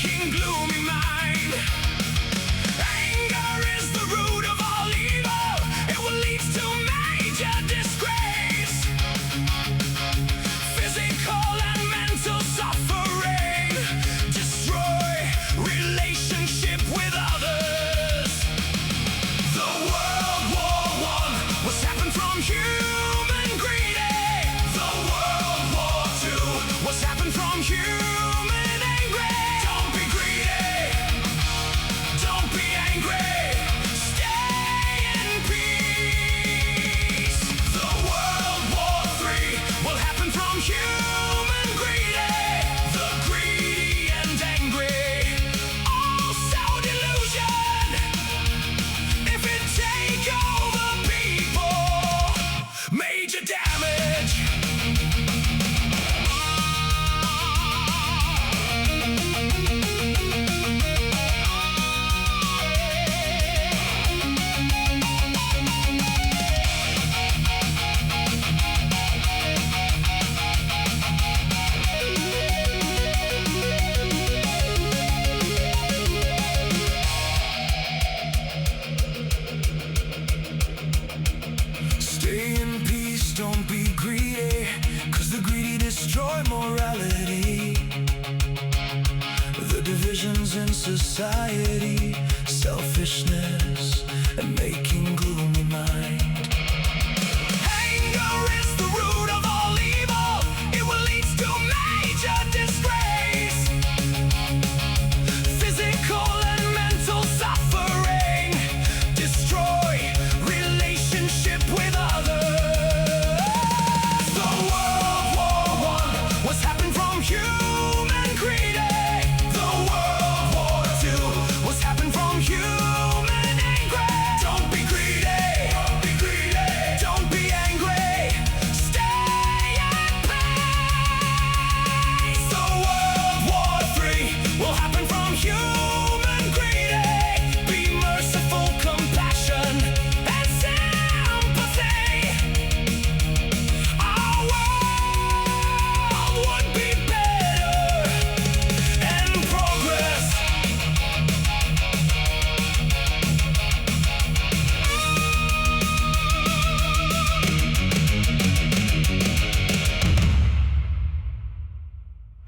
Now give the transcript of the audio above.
making gloomy mind. Anger is the root of all evil. It will lead to major disgrace, physical and mental suffering, destroy relationship with others. The World War I was happened from human greedy. The World War II was happened from human angry. Don't be greedy, don't be angry, stay in peace. The World War III will happen from human greedy. The greedy and angry, also delusion. If it take over people, major damage. Stay in peace, don't be greedy, 'cause the greedy destroy morality. The divisions in society, selfishness, and making gloomy mind. Anger is the root of all evil. It will lead to major disgrace, physical and mental suffering, destroy relationship with others. The World War I was happened from human greedy. The World War II was happened from human angry. Don't be greedy, don't be greedy, don't be angry, stay at peace. The World War III will happen from human